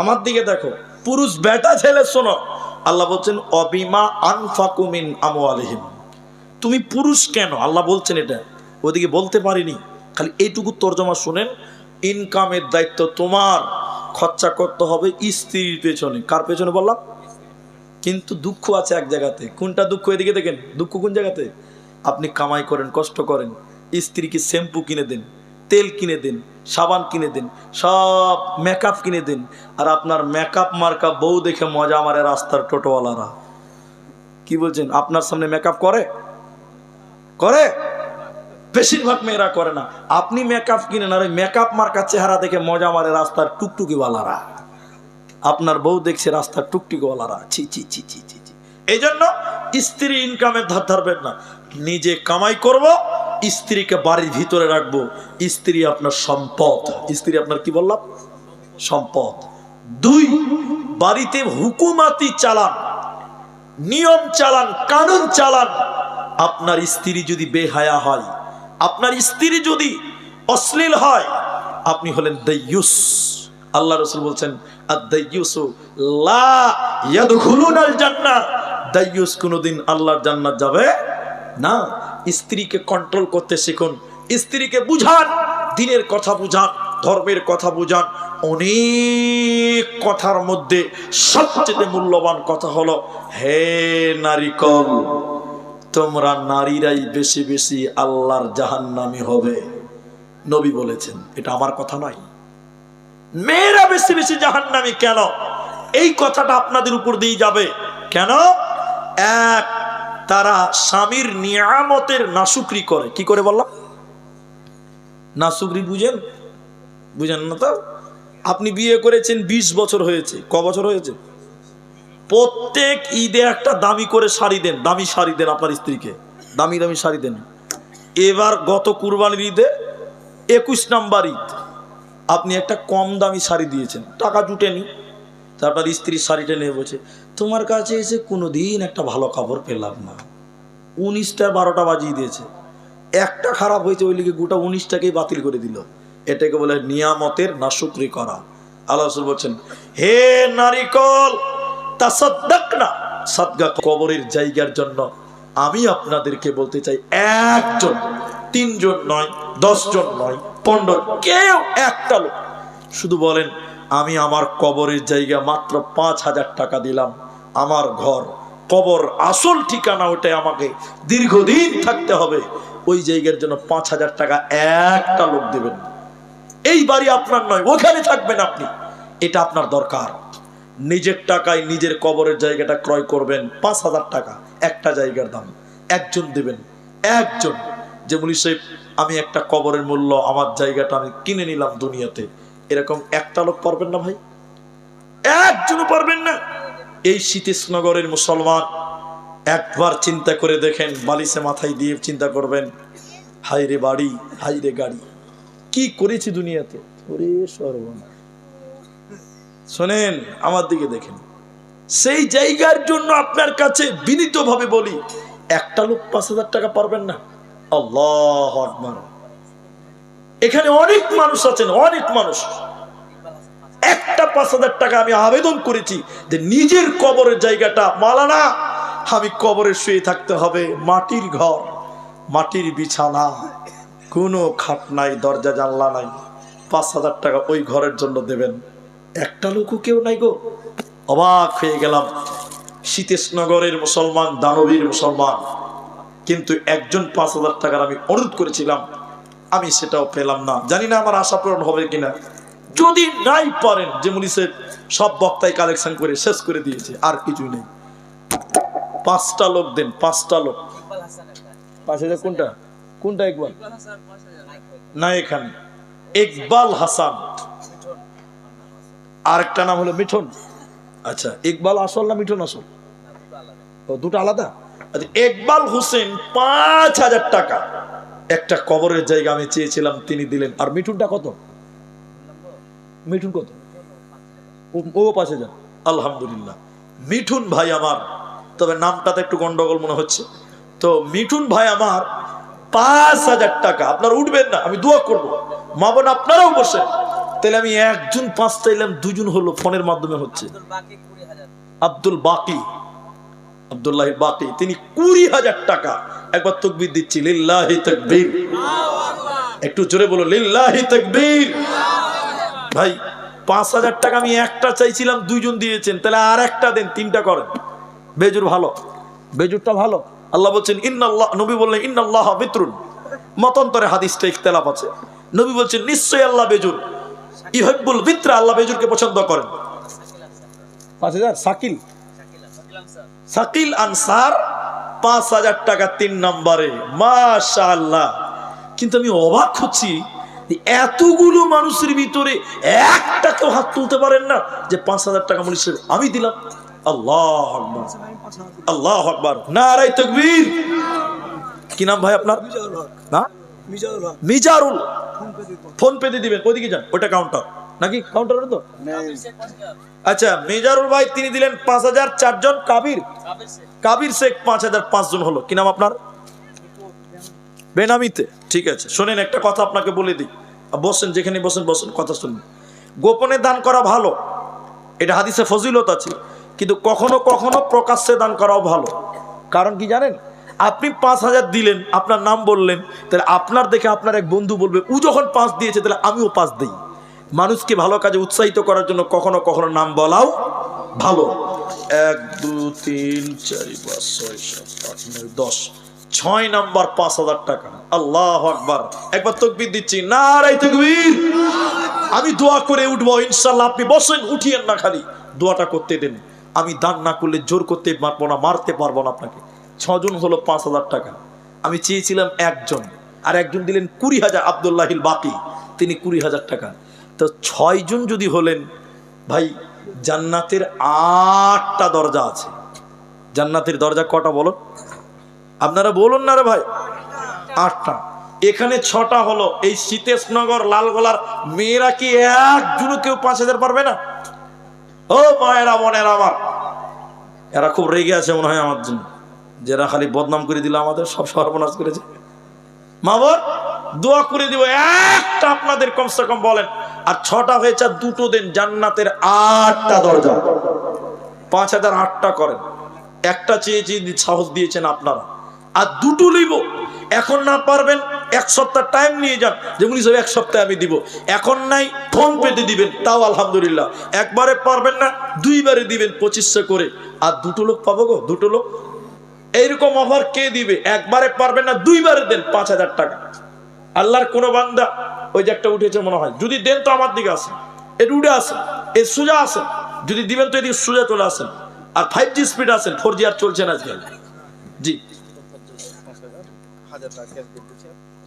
আমার দিকে দেখো। পুরুষ বেটা ছেলে শোনো, আল্লাহ বলছেন অবিমা আনফাকু মিন আমওয়ালিহিম। তুমি পুরুষ কেন আল্লাহ বলছেন এটা, ওদিকে বলতে পারিনি, খালি এইটুকু তর্জমা শুনেন। ইনকামের দায়িত্ব তোমার, খরচা করতে হবে স্ত্রীর পেছনে। কার পেছনে বললাম? কিন্তু দুঃখ আছে এক জায়গাতে। কোনটা দুঃখ? এদিকে দেখেন, দুঃখ কোন জায়গাতে? আপনি কামাই করেন, কষ্ট করেন, স্ত্রীকে শ্যাম্পু কিনে দেন, তেল কিনে দেন, সাবান কিনে দেন, সব মেকআপ কিনে দেন, আর আপনার মেকআপ মার্কা বউ দেখে মজা মারে রাস্তার টোটোওয়ালারা। কি বলছেন? আপনার সামনে মেকআপ করে? করে? বেশিরভাগ মেয়েরা করে না। আপনি মেকআপ কিনেন, আর ওই মেকআপ মার্কা চেহারা দেখে মজা মারে রাস্তার টুকটুকিওয়ালারা। আপনার বউ দেখছে রাস্তার টুকটুকিওয়ালারা। ছি ছি ছি ছি ছি। এই জন্য স্ত্রী ইনকামের ধার ধারবেন না। নিজে কামাই করব, স্ত্রীকে বাড়ির ভিতরে রাখবো, স্ত্রী আপনার সম্পদ। স্ত্রী আপনার কি বললাম? সম্পদ। 2, বাড়িতে হুকুমাতি চালান, নিয়ম চালান, কানুন চালান। আপনার স্ত্রী যদি বেহায়া হয়, আপনার স্ত্রী যদি অশ্লীল হয়, আপনি হলেন দাইয়ুস। আল্লাহ রাসূল বলছেন আদ-দাইয়ুসু লা ইয়াদখুলুনাল জান্নাহ, দাইয়ুস কোনদিন আল্লাহর জান্নাত যাবে না। স্ত্রীকে কন্ট্রোল করতে শিখুন, স্ত্রীকে বুঝান, দ্বীনের কথা বুঝান, ধর্মের কথা বুঝান। অনেক কথার মধ্যে সবচেয়ে মূল্যবান কথা হলো, হে নারীকল, তোমরা নারীরাই বেশি বেশি আল্লাহর জাহান্নামী হবে। নবী বলেছেন, এটা আমার কথা নয়। মেয়েরা বেশি বেশি জাহান্নামী কেন? এই কথাটা আপনাদের উপর দিয়ে যাবে কেন? এক, তারা স্বামীর নিয়ামতের নাশুকরি করে। কি করে বললাম? নাশুকরি বুঝেন? বুঝেন না তো? আপনি বিয়ে করেছেন 20 বছর হয়েছে, ক বছর হয়েছে? প্রত্যেক ঈদে একটা দামি করে শাড়ি দেন, দামি শাড়ি দেন আপনার স্ত্রীকে, দামি দামি শাড়ি দেন। এবার গত কুরবানির ঈদে 21 নাম্বার ঈদ আপনি একটা কম দামি শাড়ি দিয়েছেন, টাকা জুটেনি। তারপর স্ত্রীর শাড়িটা নিয়ে বলছে, তোমার কাছে এসে কোনোদিন একটা ভালো কাপড় পেলাম না। 19টা 12টা বাজিয়ে দিয়েছে, একটা খারাপ হয়েছে, ওই লিগে গোটা 19টাকেই বাতিল করে দিল। এটাকে বলে নিয়ামতের নাশুকরি করা। আল্লাহ রাসূল বলছেন, হে নারীকল, তাসাদ্দাকনা, সাদকা। কবরের জায়গার জন্য আমি আপনাদেরকে বলতে চাই, একজন, 3 জন নয়, 10 জন নয়, 15, কেউ একটা লোক শুধু বলেন, আমি আমার কবরের জায়গা মাত্র 5,000 টাকা দিলাম, আমার ঘর কবর আসল ঠিকানা ওটাই, আমাকে দীর্ঘদিন থাকতে হবে, ওই জায়গার জন্য 5,000 টাকা একটা লোক দেবেন। এই বাড়ি আপনার নয়, ওখানে থাকবেন আপনি, এটা আপনার দরকার। নিজের টাকায় নিজের কবরের জায়গাটা ক্রয় করবেন, 5,000 টাকা একটা জায়গার দাম, একজন দেবেন। একজন, যে মুলি সাহেব আমি একটা কবরের মূল্য, আমার জায়গাটা আমি কিনে নিলাম দুনিয়াতে, এরকম একটা লোক পারবেন না ভাই? একজনও পারবেন না। এই শীতেশনগরের মুসলমান একবার চিন্তা করে দেখেন, বালিশে মাথায় দিয়ে চিন্তা করবেন, হাইরে বাড়ি, হাইরে গাড়ি, কি করেছি দুনিয়াতে, ওরে সর্বনাশ। শোনেন, আমার দিকে দেখেন, সেই জায়গার জন্য আপনার কাছে বিনীতভাবে বলি, একটা লোক 5,000 টাকা পারবেন না? আল্লাহু আকবার। এখানে অনেক মানুষ আছেন, অনেক মানুষ, একটা 5,000 টাকা আমি আবেদন করেছি যে নিজের কবরের জায়গাটা, মালানা আমি কবরে শুয়ে থাকতে হবে, মাটির ঘর, মাটির বিছানা, কোনো খাট নাই, দরজা জানলা নাই, 5,000 টাকা ওই ঘরের জন্য দেবেন। একটা লোকও কেউ নাই গো। অবাক হয়ে গেলাম, শীতেশনগরের মুসলমান, দানবীর মুসলমান, কিন্তু একজন 5,000 টাকার আমি অনুরোধ করেছিলাম, আমি সেটাও পেলাম না। জানি না আমার আশা পূরণ হবে কিনা। যদি নাই পারেন, যে মুনিসে সব বক্তাই কালেকশন করে শেষ করে দিয়েছে, আর কিছুই নেই, 5টা লোক দেন, 5টা লোক। 5,000 কোনটা? কোনটা ইকবাল? না, এখানে ইকবাল হাসান, আরেকটা নাম হলো মিঠুন। আচ্ছা, ইকবাল আসল না মিঠুন আসল? দুটো আলাদা। আচ্ছা, ইকবাল হোসেন 5,000 টাকা একটা কবরের জায়গা আমি চেয়েছিলাম, তিনি দিলেন। আর মিঠুনটা কত? মিঠুন কত? ও 5,000। আলহামদুলিল্লাহ, মিঠুন ভাই আমার, তবে নামটাতে একটু গন্ডগোল মনে হচ্ছে। তো মিঠুন ভাই আমার 5,000 টাকা। আপনারা উঠবেন না, আমি দোয়া করবো, মা বোন আপনারাও বসেন। তাহলে আমি একজন 5 চাইলাম, 2 জন হলো, ফোনের মাধ্যমে হচ্ছে। আব্দুল বাকি, আব্দুল্লাহ বাকি, তিনি 20,000 টাকা। একবার তাকবীর দিচ্ছি, লিল্লাহি তাকবীর। একটু জোরে বলো, লিল্লাহি তাকবীর। ভাই 5,000 টাকা আমি একটা চাইছিলাম, 2 জন দিয়েছেন, তাহলে আর একটা দেন, 3টা করেন। বেজুর ভালো, বেজুরটা ভালো। আল্লাহ বলছেন ইন্নাল্লাহ, নবী বললেন ইন্নাল্লাহ বিত্রুন। মতান্তরে হাদিসটা ইখতিলাফ আছে। নবী বলছেন নিশ্চয়ই আল্লাহ বেজুর, ইউহিব্বুল বিত্রা, আল্লাহ বেজুরকে পছন্দ করেন। 5,000 সাকিল, সাকিল আনসার 5,000 টাকা 3 নম্বরে, মাশাআল্লাহ। কিন্তু আমি অবাক হচ্ছি, এতগুলো মানুষের ভিতরে একটা কেউ হাত তুলতে পারেন না যে 5,000 টাকা মূল্যের আমি দিলাম। আল্লাহু আকবার, আল্লাহু আকবার, নারায়ে তাকবীর। কি নাম ভাই আপনার? না, মিজারুল। ফোন পে দিয়ে দিবেন, ওইদিকে যান, ওটা কাউন্টার নাকি? কাউন্টার তো। আচ্ছা, মিজারুল ভাই তিনি দিলেন 5000। 4 জন কাবির শেখ 5000, 5 জন হলো। কি নাম আপনার? বেনামিতে। ঠিক আছে, শোনেন একটা কথা আপনাকে বলে দিই, বসেন, যেখানে বসেন বসেন, কথা শুনুন। গোপনে দান করা ভালো, এটা হাদিসে ফজিলত আছে, কিন্তু কখনো কখনো প্রকাশ্যে দান করাও ভালো। কারণ কি জানেন, আপনি 5000 দিলেন, আপনার নাম বললেন, তাহলে আপনার দেখে আপনার এক বন্ধু বলবে ও যখন 5 দিয়েছে তাহলে আমিও 5 দিই। মানুষকে ভালো কাজে উৎসাহিত করার জন্য কখনো কখনো নাম বলাও ভালো। 1 2 3 4 5 6 7 8 9 10, 6 নাম্বার 5000 টাকা। আল্লাহু আকবার। একবার তাকবীর দিচ্ছি, নারায়ে তাকবীর। আমি দোয়া করে উঠবো ইনশাআল্লাহ, আপনি বসেন, উঠিয়েন না, খালি দোয়াটা করতে দেন। আমি দান না করলে জোর করতে পারবো না, মারতে পারবো না আপনাকে। 6 জন হলো 5000 টাকা। আমি চেয়েছিলাম একজন, আর একজন দিলেন 20000, আব্দুল্লাহিল বাকি, তিনি 20000 টাকা। তো 6 জন যদি হলেন ভাই, জান্নাতের 8টা দরজা আছে। জান্নাতের দরজা কটা বলো? আপনারা বলুন না রে ভাই। 8টা। এখানে 6টা হলো। এই সীতেশনগর লালগোলার মেয়েরা কি একজনও কেউ 5000 পারবে না? ও মায়েরা, বোনেরা আমার, এরা খুব রেগে আছে মনে হয় আমার জন্য, যারা খালি বদনাম করে দিল, আমাদের সব সর্বনাশ করেছে। মা বোন, দোয়া করে দিব, একটা আপনাদের কমসে কম বলেন। আর 6টা হয়েছে, 2টো দেন। জান্নাতের 8টা দরজা, 5000 8টা করেন। একটা চেয়েছি, সাহস দিয়েছেন আপনারা, আর 2টো নিব। এখন না পারবেন 1 সপ্তাহ টাইম নিয়ে যান, যেমন হিসেবে 1 সপ্তাহে আমি দিব। এখন নাই, ফোন পেতে দিবেন, তাও আলহামদুলিল্লাহ। একবারে পারবেন না, 2বারে দিবেন 2500 করে। আর 2টো লোক পাবো গো, 2টো লোক। এইরকম অফার কে দিবে? একবারে পারবেন না, 2বারে দেন 5000 টাকা। আল্লাহর কোন বান্দা, ওই যে একটা উঠেছে মনে হয়, যদি দেন তো আমার দিকে আসেন, এর উঠে আসেন, এর সোজা আসেন। যদি দিবেন তো এদিকে সোজা চলে আসেন। আর 5G স্পিড আসেন, 4G আর চলছে না আজকাল। জি,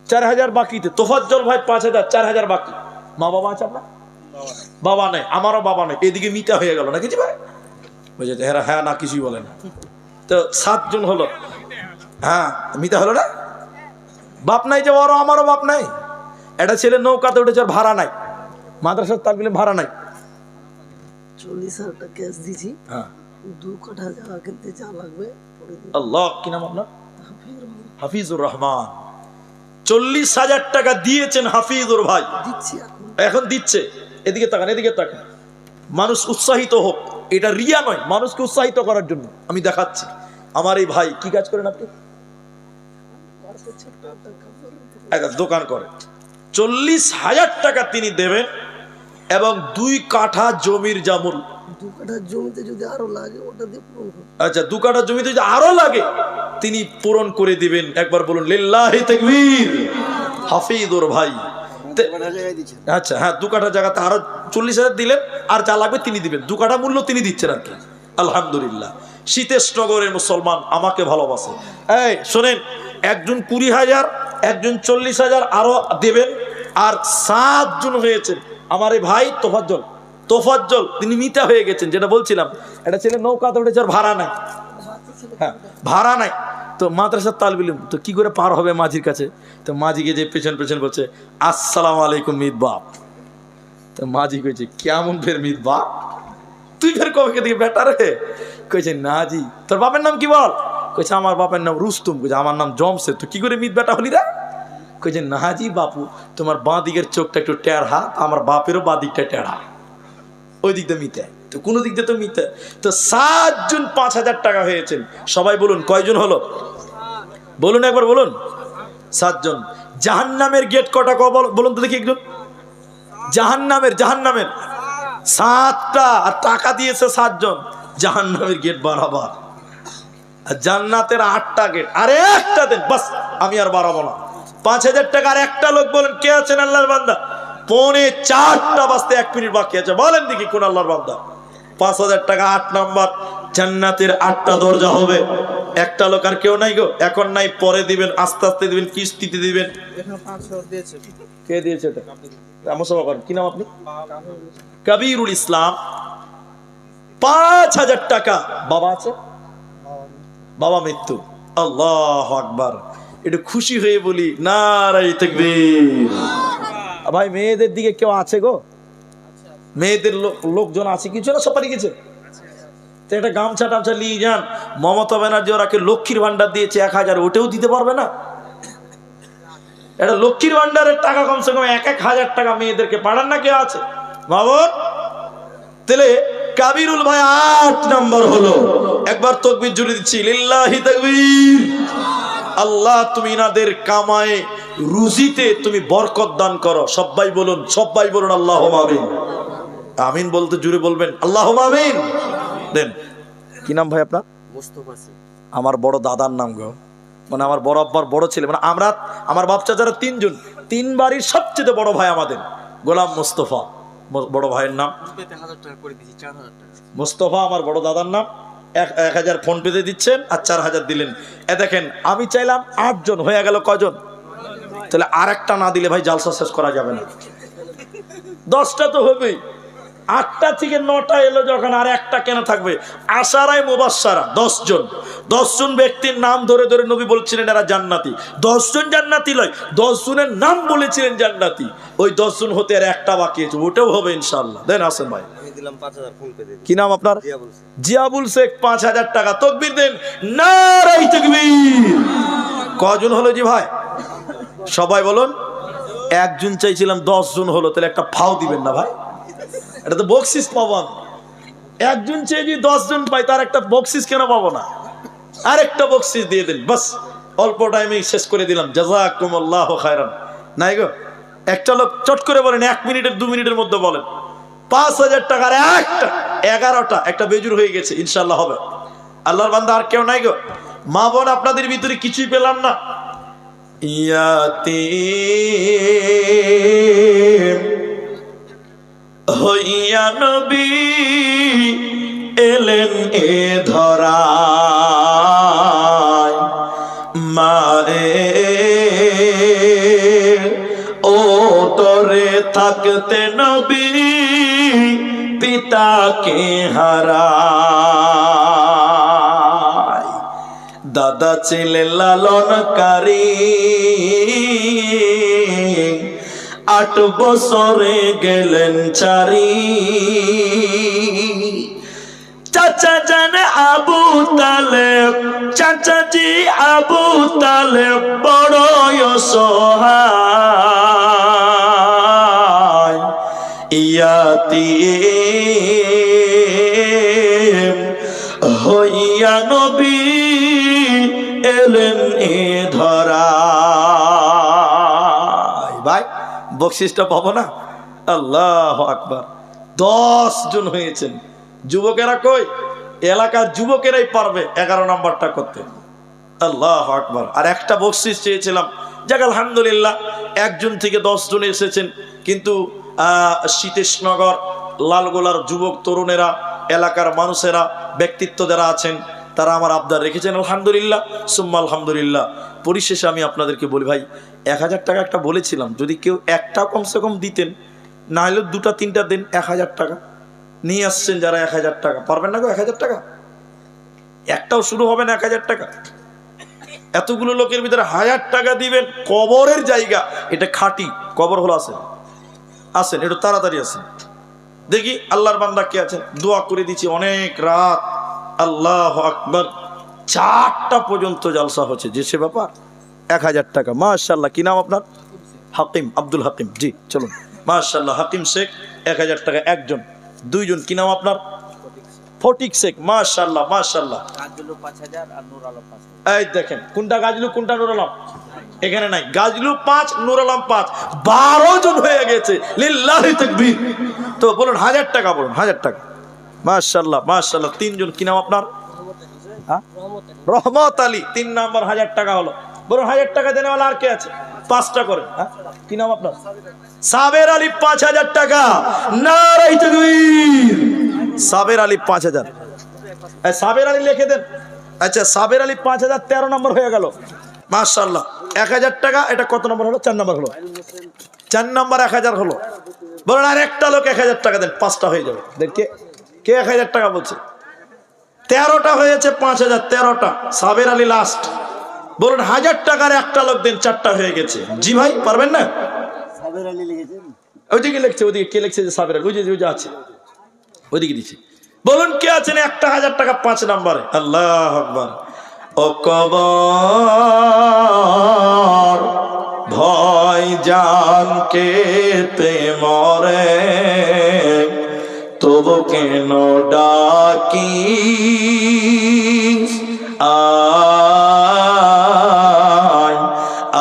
4000 বাকিতে। তোফাজ্জল ভাই 5000, 4000 বাকি। মা বাবা আছে আপনার? বাবা নেই, আমারও বাবা নেই। এদিকে মিটা হয়ে গেল নাকি? জি ভাই, বুঝেছে? হ্যাঁ না, কিছুই বলে না। তো 7 জন হলো। হ্যাঁ, মিটা হলো না? বাপ নাই যে, ওরও আমারও বাপ নাই। একটা ছেলে নৌকাতে উঠেছে, ওর ভাড়া নাই। মাদ্রাসার তালবিলে ভাড়া নাই। 40,000 টাকা ক্যাশ দিছি। হ্যাঁ, 2 কাঠা জায়গা কিনতে যা লাগবে। আল্লাহ, কি নাম আপনার? হাফিজুর রহমান। 40,000 টাকা দিয়েছেন হাফিজুর ভাই, দিচ্ছি এখন দিচ্ছে। এদিকে তাকান, এদিকে তাকান। মানুষ উৎসাহিত হোক, এটা রিয়া নয়, মানুষকে উৎসাহিত করার জন্য আমি দেখাচ্ছি। আমার এই ভাই কি কাজ করেন আপনি? একটা দোকান করে। 40,000 টাকা তিনি দেবেন, এবং 2 কাঠা জমির জামুল। 2 কাঠা জমিতে যদি আরো লাগে ওটা দিয়ে পূরণ করব। আচ্ছা, 2 কাঠা জমিতে যদি আরো লাগে তিনি পূরণ করে দিবেন। একবার বলুন লিল্লাহি তাকবীর। হাফিজুর ভাই, আচ্ছা হ্যাঁ, 2 কাঠা জায়গাতে আরো 40,000 দিলেন, আর যা লাগবে তিনি দিবেন। 2 কাঠা মূল্য তিনি দিচ্ছেন আর কি। আলহামদুলিল্লাহ। সীতেশনগরের মুসলমান আমাকে ভালোবাসে। এই শোনেন, একজন 20,000, একজন 40,000 আরো দেবেন, আর 7 জন হয়েছে। আমার এই ভাই তোফাজ্জল তিনি মিতা হয়ে গেছেন। যেটা বলছিলাম, এটা ছেলে নৌকাতে উঠেছে, আর ভাড়া নাই। হ্যাঁ, ভাড়া নাই। তো মাদ্রাসার তালবিল, তো কি করে পার হবে মাঝির কাছে? তো মাঝিকে যে পেছন পেছন বলছে, আসসালামু আলাইকুম মিত বাপ। তো মাঝি কইছে, কেমন ফের মিত বাপ, তুই ফের কবে দিকে বেটা রে? কইছে, না জি। তোর বাপের নাম কি বল? কইছে, আমার বাপের নাম রুস্তুম। কইছে, আমার নাম জমসে। তো কি করে মিত বেটা হলি রে? কইছে, না জি বাপু, তোমার বাঁ দিকের চোখটা একটু টেড়া, আমার বাপেরও বাঁ দিকটা টেড়া, ওই দিকটা মিতে। তো কোন দিক দিয়ে তো মিতে। তো 7 জন 5000 টাকা হয়েছেন। সবাই বলুন কয়জন হলো? বলুন একবার, বলুন। 7 জন। জাহান্নামের গেট কটা বলুন তো দেখি একজন। জাহান্নামের 7টা, আর টাকা দিয়েছে 7 জন। জাহান্নামের গেট বাড়াবার। আর জান্নাতের 8টা গেট, আর একটা দেন বাস, আমি আর বাড়াবো না। 5000 টাকা। আর একটা লোক বলেন কে আছেন আল্লাহর বান্দা? 3:45 বাজতে 1 মিনিট বাকি আছে, বলেন দেখি কোন আল্লাহর বান্দা? 5000 টাকা, 8 নাম্বার। জান্নাতের 8টা দরজা হবে। একটা লোক, আর কেউ নাই গো? এখন নাই, পরে দিবেন, আস্তে আস্তে দিবেন, কিস্তিতে দিবেন। কে দিয়েছে এটা? কি নাম আপনি? কবিরুল ইসলাম। 5000 টাকা। বাবা আছে? বাবা মৃত্যু। আল্লাহু আকবার। একটু খুশি হয়ে বলি নারায়ে তাকবীর। ভাই মেয়েদের দিকে কেউ আছে গো? মেয়েদের লোকজন আছে কিছু না? সবারই গেছে তো একটা গামছা টামছা নিয়ে যান। মমতা ব্যানার্জি ওরাকে লক্ষ্মীর ভান্ডার দিয়েছে 1000, ওটাও দিতে পারবে না? এটা লক্ষ্মীর ভান্ডারের টাকা কমসে কম 1,000 টাকা মেয়েদেরকে পাঠান না, কেউ আছে বাবর? তাহলে কাবিরুল ভাই 8 নাম্বার হলো। একবার তাকবীর জুড়ে দিচ্ছি, লিল্লাহি তাকবীর। আল্লাহ তুমি ইনাদের কামায়ে রুজিতে তুমি বরকত দান করো। সবাই বলুন, সবাই বলুন আল্লাহুম্মা আমিন। আমিন বলতে জুড়ে বলবেন আল্লাহুম্মা আমিন। দেন কি নাম ভাই আপনার? মুস্তাফা সিং। আমার বড় দাদার নাম গো, মানে আমার বড় আব্বার বড় ছেলে, মানে আমরা আমার বাপ চাচারা 3 জন, 3 বাড়ির সবচেয়ে বড় ভাই আমাদের গোলাম মুস্তফা বড় ভাইয়ের নাম। 1000 টাকা করে দিয়েছি, 4000 টাকা। মুস্তফা আমার বড় দাদার নাম। 1000 ফোন পেতে দিচ্ছেন আর 4000 দিলেন। এ দেখেন আমি চাইলাম 8 জন, হয়ে গেল কজন? তাহলে আরেকটা না দিলে ভাই জালসা শেষ করা যাবে না। 10টা তো হবেই। 8টা থেকে 9টা এলো যখন, আর একটা কেন থাকবে? আশারায়ে মুবাশশারা 10 জন। 10 জন ব্যক্তির নাম ধরে ধরে নবী বলছিলেন এরা জান্নাতি। 10 জন জান্নাতি লয়, 10 জনের নাম বলেছিলেন জান্নাতি। ওই 10 জন হতে আর একটা বাকি আছে, ওটাও হবে ইনশাআল্লাহ। দেন আসেন ভাই। আমি দিলাম 5000 ফোন পে দিয়ে। কি নাম আপনার? জিয়াবুল সিং। জিয়াবুল শেখ 5000 টাকা। তাকবীর দেন, নারায়ে তাকবীর। কজন হলো জি ভাই? সবাই বলুন। একজন চাইছিলাম, 10 জন হলো, তাহলে একটা ফাও দিবেন না ভাই? এটা তো বকশিস পাবো আমি। একজন চেয়ে যদি 10 জন পাই, তার একটা বকশিস কেন পাবো না? আরেকটা বকশিস দিয়ে দেন, বাস অল্প টাইমে শেষ করে দিলাম। জাযাকুমুল্লাহু খায়রান। নাই গো, একটা লোক চট করে বলেন, 1 মিনিটের 2 মিনিটের মধ্যে বলেন। 5000 টাকার একটা 11টা, একটা বেজুর হয়ে গেছে, ইনশাআল্লাহ হবে। আল্লাহর বান্দা আর কেউ নাই গো? মা বোন আপনাদের ভিতরে কিছুই পেলাম না। ইয়াতীম হইয়া নবী এলেন এ ধরায়, মারে ও তরে থাকতে নবী পিতাকে হারায়। দাদা ছিলেন লালনকারী, 8 বছরে গেলেন চারি। চাচা জান আবু তালেব, চাচাজি আবু তালেব বড় অসহায়। ইয়াতীম হইয়া নবী এলেন এ ধরায়। ভাই বকশিসটা পাবো না? আল্লাহু আকবার। 10 জন হয়েছেন। যুবকেরা কই? এলাকার যুবকেরাই পারবে 11 নাম্বারটা করতে। আল্লাহু আকবার। আর একটা বকশিস চেয়েছিলাম, যাক আলহামদুলিল্লাহ 1 জন থেকে 10 জন এসেছেন। কিন্তু শীতেশনগর লালগোলার যুবক তরুণেরা, এলাকার মানুষেরা, ব্যক্তিত্ব যারা আছেন, তারা আমার আবদার রেখেছেন। আলহামদুলিল্লাহ সুম্মা আলহামদুলিল্লাহ। পরিশেষে আমি আপনাদেরকে বলি ভাই, 1000 টাকা একটা বলেছিলাম, যদি কেউ একটা কমসে কম দিতেন, না হলে 2টা 3টা দেন। 1000 টাকা নিয়ে আসছেন যারা, 1000 টাকা পারবেন না গো? 1000 টাকা একটাও শুরু হবে না। 1000 টাকা এতগুলো লোকের ভিতরে 1000 টাকা দিবেন। কবরের জায়গা, এটা খাঁটি কবর হলো। আসেন আসেন, একটু তাড়াতাড়ি আসেন। দেখি আল্লাহর বান্দা কে আছেন। দোয়া করে দিচ্ছি অনেক রাত। আল্লাহু আকবার। 4টা পর্যন্ত জালসা হচ্ছে, যে সে ব্যাপার। 1000 টাকা মাশাআল্লাহ। কি নাম আপনার? হাকিম, আব্দুল হাকিম। জি চলুন। মাশাআল্লাহ হাকিম শেখ 1000 টাকা একজন। 2 জন। কি নাম আপনার? ফটিক শেখ। মাশাআল্লাহ মাশাআল্লাহ। গাজলু 5000 আর নূর আলম 5000। এই দেখেন, কোনটা গাজলু কোনটা নূর আলম? এখানে নাই। গাজলু 5, নূর আলম 5, 12 জন হয়ে গেছে। লিল্লাহি তাকবীর। তো বলুন 1000 টাকা, বলুন 1000 টাকা। মাশাআল্লাহ মাশাআল্লাহ। 3 জন। কি নাম আপনার? রহমত আলী। 3 নাম্বার 1000 টাকা হলো। বলুন 1000 টাকা দেনেওয়ালা আর কে আছে? 5টা করেন। কি নাম আপনার? সাবের আলী 5000 টাকা। নারায়ে তাকবীর। সাবের আলী 5000। সাবের আলী লিখে দেন। আচ্ছা সাবের আলী 5000, 13 নম্বর হয়ে গেল। মাশাআল্লাহ। 1000 টাকা। এটা কত নম্বর হলো? 4 নম্বর হলো। 4 নম্বর 1000 হলো। বলুন আর একটা লোক 1000 টাকা দেন, 5টা হয়ে যাবে। দেখে কে 1000 টাকা বলছে? 13টা হয়েছে। 5000, 13টা। সাবের আলী লাস্ট। বলুন 1000 টাকার একটা লোক দেন, 4টা হয়ে গেছে। জি ভাই পারবেন না? সাবের আলী লিখেছেন। ওইদিকে লিখছে, ওইদিকে কে লিখছে যে সাবের, ওই যে আছে ওইদিকে দিচ্ছে। বলুন কে আছেন একটা 1000 টাকা 5 নম্বরে? আল্লাহ আকবার। ও কবর ভয় জানকে তে মরে, তবু কেন ডাকি আয়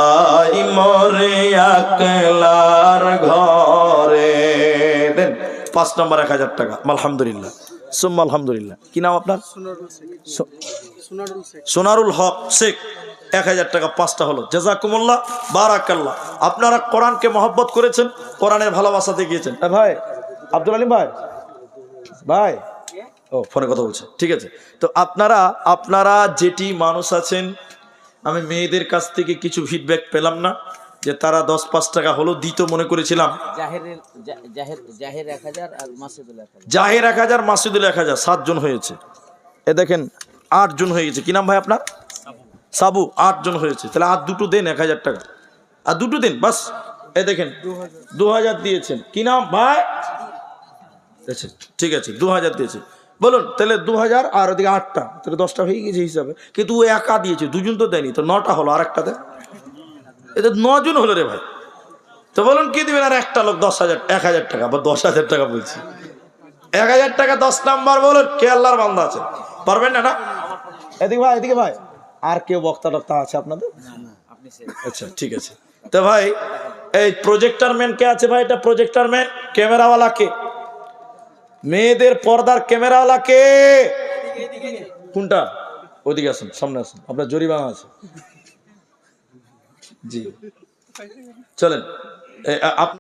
আয় মরে একলার ঘরে। দেন 5 নম্বর 1000 টাকা। আলহামদুলিল্লাহ সুম্মা আলহামদুলিল্লাহ। কি নাম আপনার? সোনারুল হক শেখ। 1000 টাকা 5টা হলো। জাযাকুমুল্লাহ, বারাকাল্লাহ। আপনারা কোরআনকে মহব্বত করেছেন, কোরআনের ভালোবাসা দেখিয়েছেন। ভাই আব্দুল আলিম ভাই, ভাই ও ফোনে কথা বলছে, ঠিক আছে। তো আপনারা যেটি মানুষ আছেন, আমি মেয়েদের কাছ থেকে কিছু ফিডব্যাক পেলাম না যে তারা 10-5 টাকা হলো দিত, মনে করেছিলাম। জাহের 1000 আর মাসুদুল 1000। জাহের 1000, মাসুদুল 1000, 7 জন হয়েছে। এ দেখেন 8 জন হয়ে গেছে। কি নাম ভাই আপনার? সাবু। 8 জন হয়েছে, তাহলে আর দুটো দেন 1000 টাকা, আর দুটো দিন বাস। এ দেখেন 2000 দিয়েছেন। কি নাম ভাই? আচ্ছা ঠিক আছে, 2000 দিয়েছে। বলুন তাহলে 2000 আর ওদিকে 8টা, তাহলে 10টা হয়ে গেছে হিসাবে। কিন্তু ও একা দিয়েছে, দুজন তো দেয়নি, তো 9টা হলো। আর একটা দেন, এতে 9 জন হলো রে ভাই। তো বলুন কি দিবেন? আর একটা লোক 10,000 টাকা বা 10,000 টাকা বলছি। 1000 টাকা 10 নাম্বার। বলুন কে আল্লাহর বান্দা আছে? পারবেন না? না এদিকে ভাই, এদিকে ভাই। আর কেউ বক্তা টক্তা আছে আপনাদের? আচ্ছা ঠিক আছে। তো ভাই এই প্রজেক্টর ম্যান কে আছে ভাই? এটা প্রজেক্টর ম্যান, ক্যামেরাওয়ালা কে? মেয়েদের পর্দার ক্যামেরাওয়ালা কে? কোনটা? ওইদিকে আসুন, সামনে আসুন, আপনার জরিমানা আছে। জি চলেন।